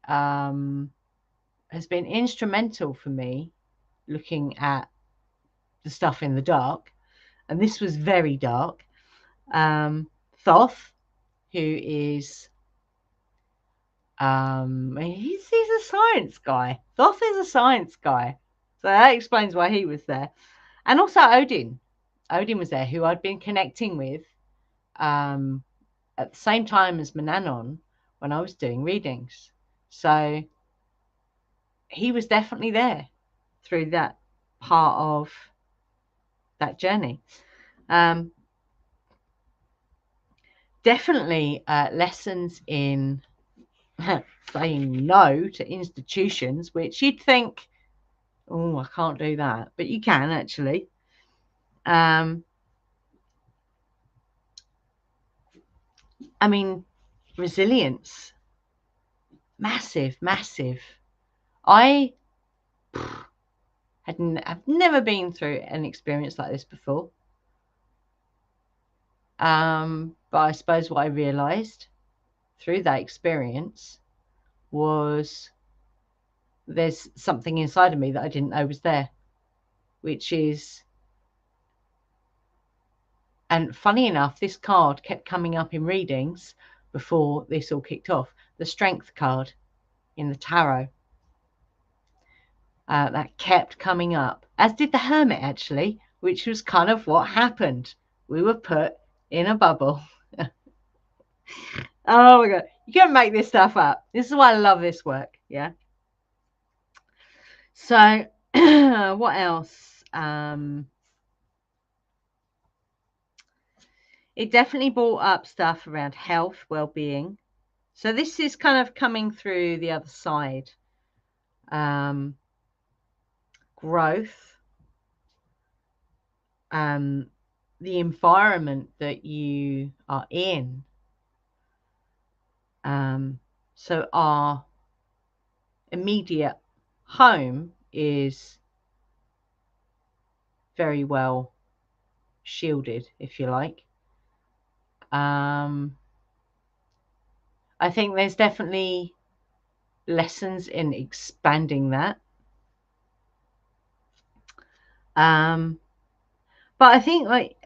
has been instrumental for me looking at the stuff in the dark. And this was very dark. Thoth, who is he's a science guy. Thoth is a science guy. So that explains why he was there. And also Odin. Odin was there, who I'd been connecting with at the same time as Manannon when I was doing readings. So he was definitely there through that part of that journey. Definitely lessons in saying no to institutions, which you'd think, oh, I can't do that, but you can actually. I mean, resilience, massive. I've never been through an experience like this before. But I suppose what I realized through that experience was there's something inside of me that I didn't know was there, which is, and funny enough, this card kept coming up in readings before this all kicked off, the Strength card in the tarot. That kept coming up, as did the Hermit actually, which was kind of what happened. We were put in a bubble. Oh my God, you can't make this stuff up. This is why I love this work. Yeah. So what else? It definitely brought up stuff around health, well-being. So this is kind of coming through the other side. Growth, the environment that you are in. So our immediate home is very well shielded, if you like. I think there's definitely lessons in expanding that. But I think like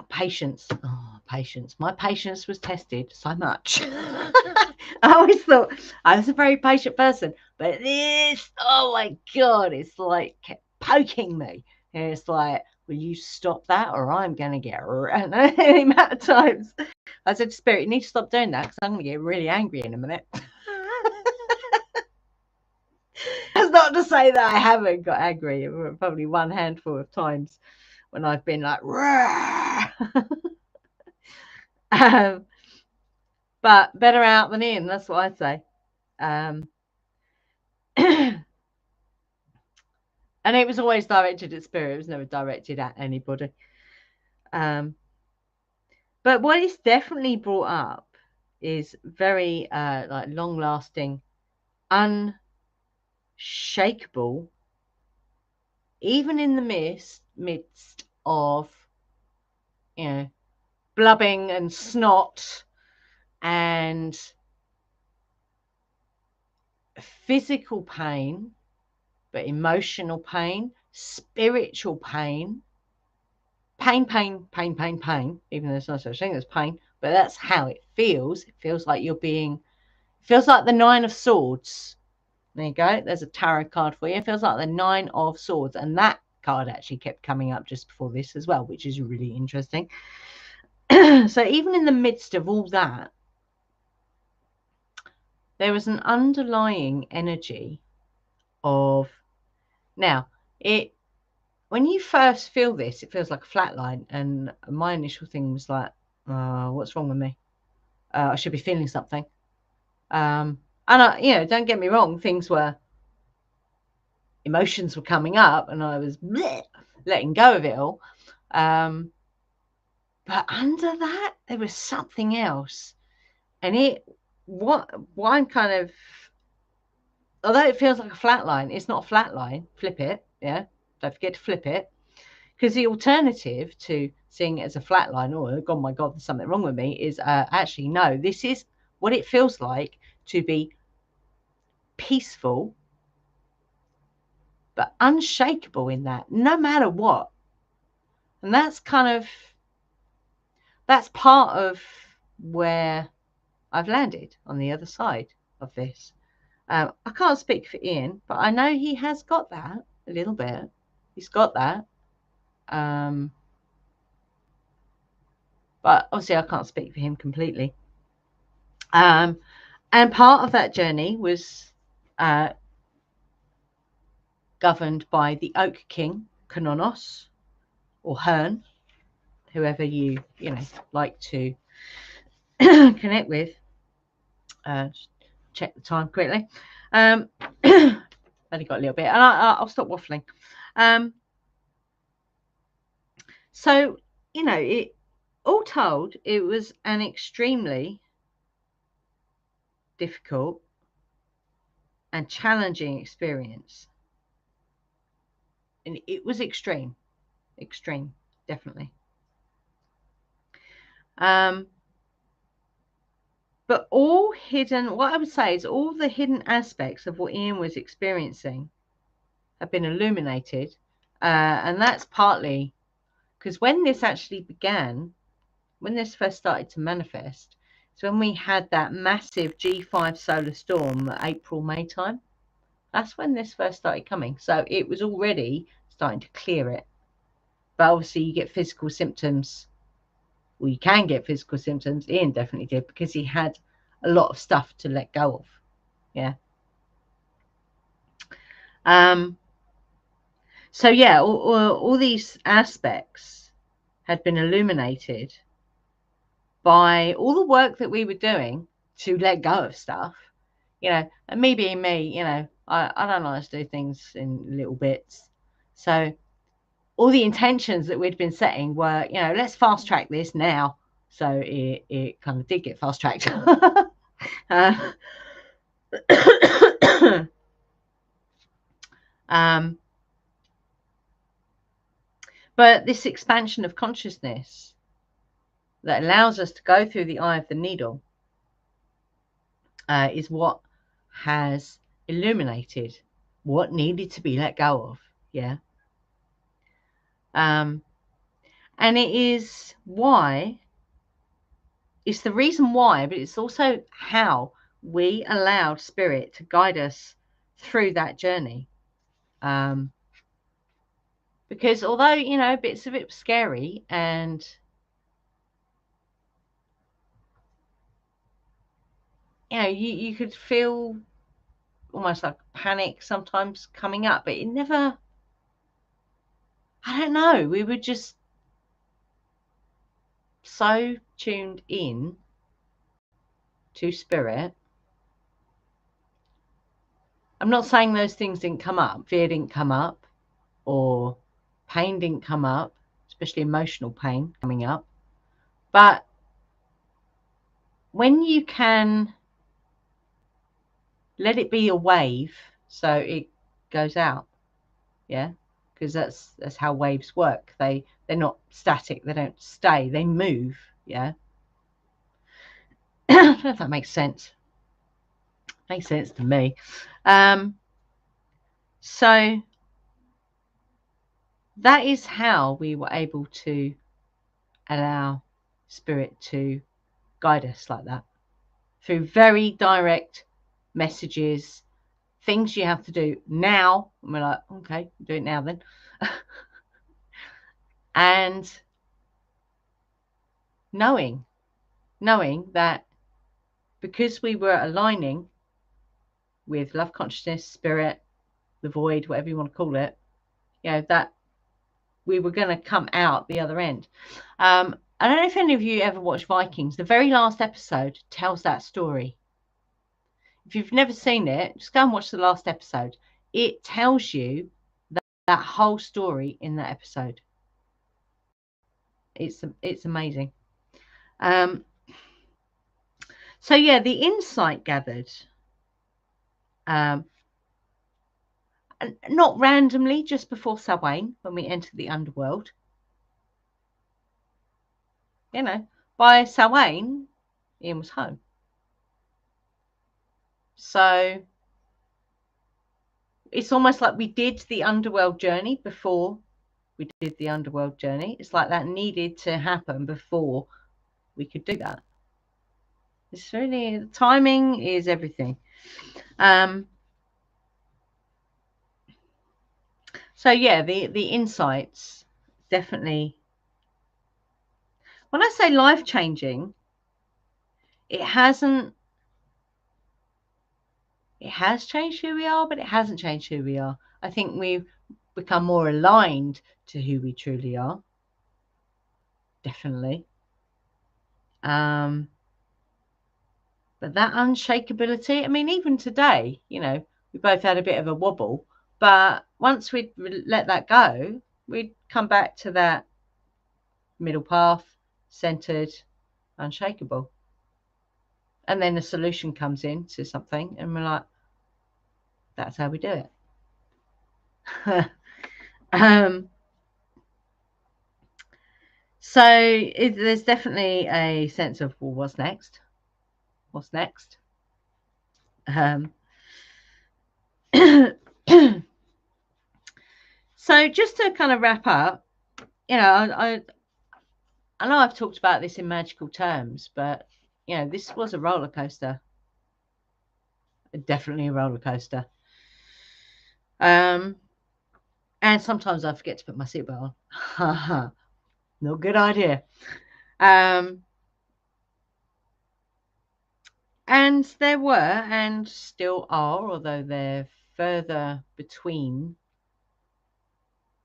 patience. Oh, patience. My patience was tested so much. I always thought I was a very patient person, but this, oh my God, it's like kept poking me. And it's like, will you stop that or I'm going to get the amount of times I said to Spirit, you need to stop doing that because I'm going to get really angry in a minute. That's not to say that I haven't got angry. Probably one handful of times when I've been like, but better out than in. That's what I'd say. And it was always directed at Spirit. It was never directed at anybody. But what is definitely brought up is very like long-lasting, unshakable, even in the midst of, you know, blubbing and snot and physical pain, but emotional pain, spiritual pain, pain, even though there's no such thing as pain, but that's how it feels. It feels like you're being, feels like the Nine of Swords. There you go. There's a tarot card for you. It feels like the Nine of Swords. And that card actually kept coming up just before this as well, which is really interesting. So even in the midst of all that, there was an underlying energy of, now, when you first feel this, it feels like a flat line. And my initial thing was like, what's wrong with me? I should be feeling something. And don't get me wrong, emotions were coming up and I was letting go of it all. But under that, there was something else. And what I'm kind of, although it feels like a flat line, it's not a flat line. Flip it, yeah. Don't forget to flip it. Because the alternative to seeing it as a flat line, oh my God, there's something wrong with me, is actually, no, this is what it feels like to be peaceful, but unshakable in that, no matter what. And that's part of where I've landed on the other side of this. I can't speak for Ian, but I know he has got that a little bit. He's got that. But obviously I can't speak for him completely. And part of that journey was governed by the Oak King, Canonos, or Hearn, whoever you like to connect with. Check the time quickly. Only got a little bit, and I'll stop waffling. So, it all told, it was an extremely difficult and challenging experience. And it was extreme, definitely. But what I would say is all the hidden aspects of what Ian was experiencing have been illuminated. And that's partly because when this actually began, when this first started to manifest, it's when we had that massive G5 solar storm, April, May time. That's when this first started coming. So it was already starting to clear it. But obviously you get physical symptoms. Well, you can get physical symptoms. Ian definitely did, because he had a lot of stuff to let go of. Yeah. So yeah, all these aspects had been illuminated by all the work that we were doing to let go of stuff. And me being me, I don't like to do things in little bits. So all the intentions that we'd been setting were, let's fast track this now. So it kind of did get fast tracked. But this expansion of consciousness that allows us to go through the eye of the needle is what has illuminated what needed to be let go of. Yeah. And it's the reason why, but it's also how we allowed Spirit to guide us through that journey. Because although, bits of it was scary, and you could feel almost like panic sometimes coming up, but it never, I don't know, we were just so tuned in to Spirit. I'm not saying those things didn't come up. Fear didn't come up, or pain didn't come up, especially emotional pain coming up. But when you can let it be a wave, so it goes out, yeah, because that's how waves work. They're not static. They don't stay. They move, yeah. I don't know if that makes sense. Makes sense to me. So that is how we were able to allow Spirit to guide us like that, through very direct messages, things you have to do now. And we're like, okay, do it now then. And knowing that because we were aligning with love consciousness, Spirit, the void, whatever you want to call it, that we were going to come out the other end. I don't know if any of you ever watched Vikings. The very last episode tells that story. If you've never seen it, just go and watch the last episode. It tells you that whole story in that episode. It's amazing. So yeah, the insight gathered, not randomly, just before Samhain, when we entered the underworld. By Samhain, Ian was home. So it's almost like we did the underworld journey before we did the underworld journey. It's like that needed to happen before we could do that. It's really, timing is everything. So yeah, the insights definitely. When I say life-changing, it has changed who we are, but it hasn't changed who we are. I think we've become more aligned to who we truly are. Definitely. But that unshakability, I mean, even today, we both had a bit of a wobble, but once we'd let that go, we'd come back to that middle path, centered, unshakable. And then a solution comes in to something, and we're like, that's how we do it. So there's definitely a sense of, well, what's next? What's next? So just to kind of wrap up, I know I've talked about this in magical terms, but this was a roller coaster. Definitely a roller coaster. And sometimes I forget to put my seatbelt on. No good idea. And there were, and still are, although they're further between,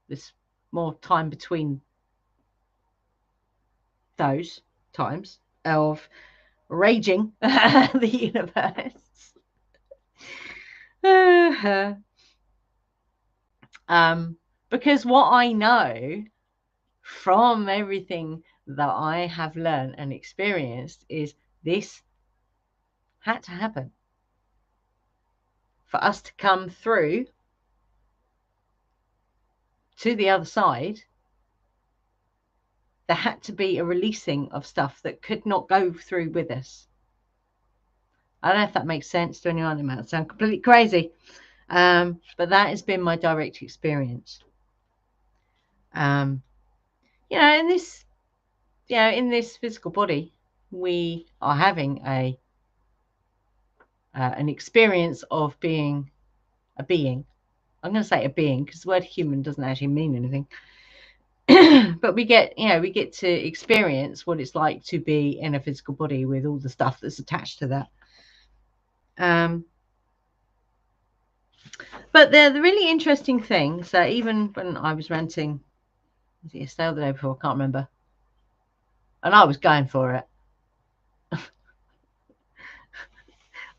there's more time between those times of raging the universe. Because what I know from everything that I have learned and experienced is this had to happen for us to come through to the other side. There had to be a releasing of stuff that could not go through with us. I don't know if that makes sense to anyone. It might sound completely crazy, but that has been my direct experience. In this physical body, we are having an experience of being a being. I'm going to say a being because the word human doesn't actually mean anything. But we get to experience what it's like to be in a physical body with all the stuff that's attached to that. But the really interesting thing, so even when I was ranting, was it yesterday or the day before? I can't remember. And I was going for it.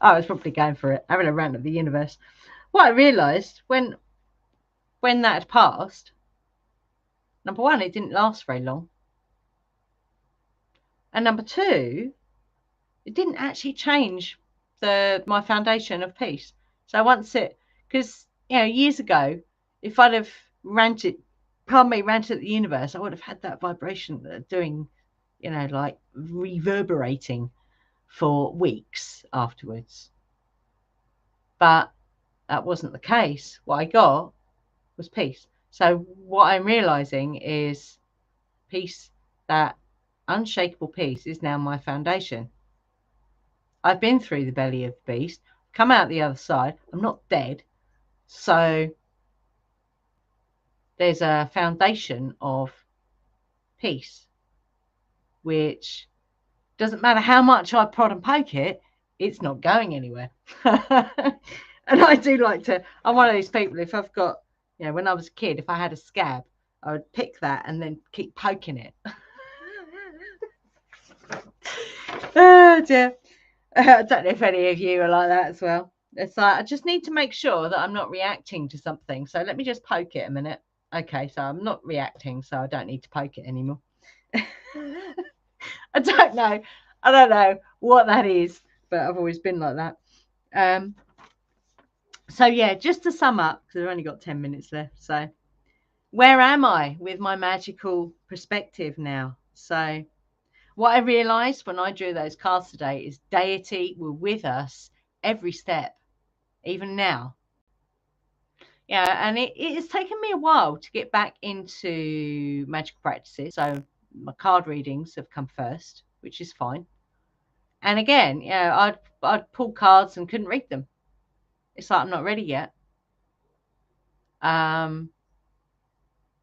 I was probably going for it, having a rant at the universe. What I realised when that had passed, number one, it didn't last very long. And number two, it didn't actually change my foundation of peace. So once because years ago, if I'd have ranted at the universe, I would have had that vibration doing, like reverberating for weeks afterwards. But that wasn't the case. What I got was peace. So what I'm realizing is peace, that unshakable peace, is now my foundation. I've been through the belly of the beast, come out the other side. I'm not dead. So there's a foundation of peace, which doesn't matter how much I prod and poke it, it's not going anywhere. And I do like to, I'm one of these people, if I've got, when I was a kid, if I had a scab, I would pick that and then keep poking it. Oh dear. I don't know if any of you are like that as well. It's like, I just need to make sure that I'm not reacting to something. So let me just poke it a minute. Okay, so I'm not reacting, so I don't need to poke it anymore. I don't know what that is, but I've always been like that. So yeah, just to sum up, because I've only got 10 minutes left. So where am I with my magical perspective now? So what I realised when I drew those cards today is deity were with us every step, even now. Yeah, and it has taken me a while to get back into magical practices. So my card readings have come first, which is fine. And again, I'd pull cards and couldn't read them. It's like I'm not ready yet. And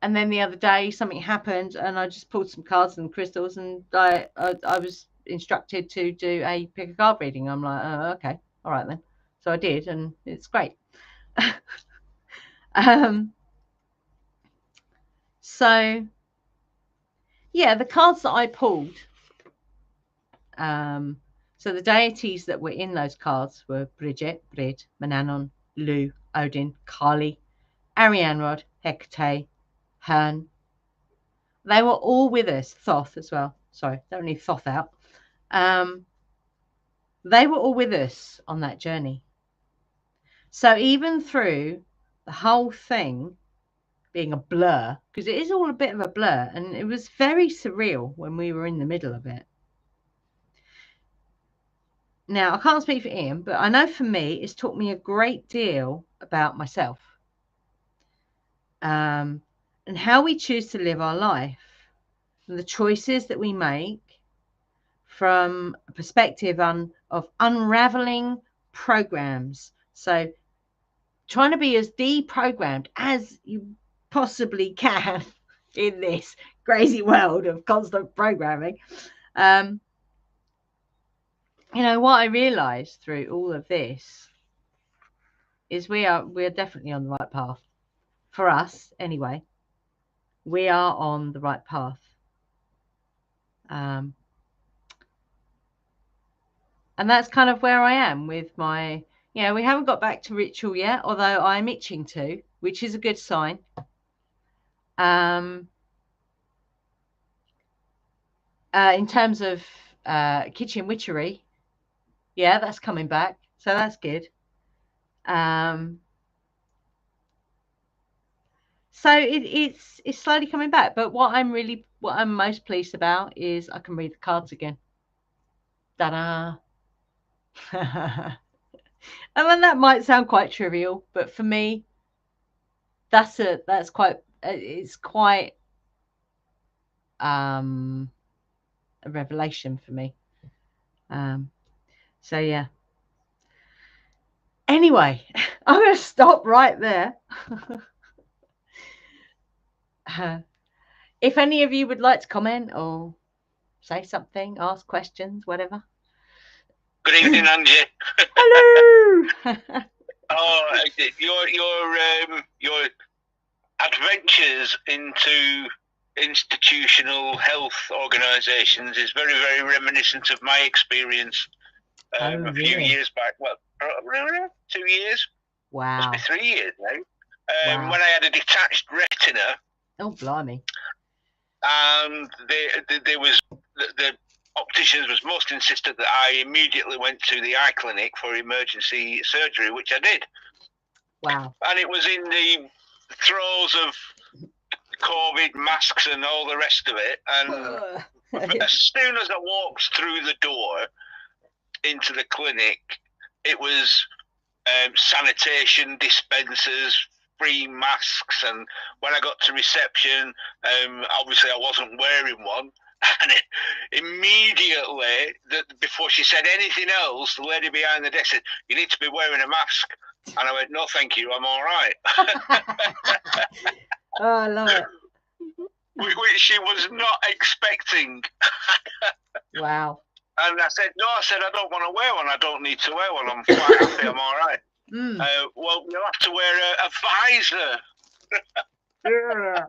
then the other day something happened, and I just pulled some cards and crystals, and I was instructed to do a pick a card reading. I'm like, oh, okay, all right then. So I did, and it's great. So yeah, the cards that I pulled. So the deities that were in those cards were Bridget, Brid, Manannan, Lu, Odin, Kali, Arianrod, Hecate, Herne. They were all with us. Thoth as well. Sorry, don't leave Thoth out. They were all with us on that journey. So even through the whole thing being a blur, because it is all a bit of a blur, and it was very surreal when we were in the middle of it. Now, I can't speak for Ian, but I know for me, it's taught me a great deal about myself, and how we choose to live our life, and the choices that we make from a perspective of unraveling programs. So trying to be as deprogrammed as you possibly can in this crazy world of constant programming. What I realized through all of this is we're definitely on the right path. For us, anyway, we are on the right path. And that's kind of where I am with my, we haven't got back to ritual yet, although I'm itching to, which is a good sign. In terms of kitchen witchery, yeah, that's coming back, so that's good. So it's slowly coming back, but what I'm most pleased about is I can read the cards again. Ta-da! And then that might sound quite trivial, but for me, it's quite a revelation for me. So yeah. Anyway, I'm going to stop right there. If any of you would like to comment or say something, ask questions, whatever. Good evening, Angie. Hello. Oh, your adventures into institutional health organisations is very, very reminiscent of my experience a few years back. Well, 2 years. Wow. Must be 3 years now. Wow. When I had a detached retina. Oh, blimey. And there was the opticians was most insistent that I immediately went to the eye clinic for emergency surgery, which I did. Wow. And it was in the throes of COVID, masks and all the rest of it. And as soon as I walked through the door into the clinic, it was sanitation dispensers, free masks, and when I got to reception, obviously I wasn't wearing one, and immediately, before she said anything else, the lady behind the desk said, "You need to be wearing a mask," and I went, "No, thank you, I'm all right." Oh, I love it. Which she was not expecting. Wow. And I said, "No, I don't want to wear one. I don't need to wear one. I'm quite happy. I'm all right." Well, you'll have to wear a visor. Yeah.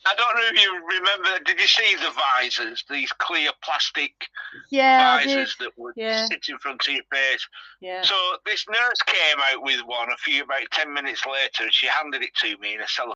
I don't know if you remember. Did you see the visors? These clear plastic visors that would sit in front of your face. Yeah. So this nurse came out with one about 10 minutes later, and she handed it to me in a cellophane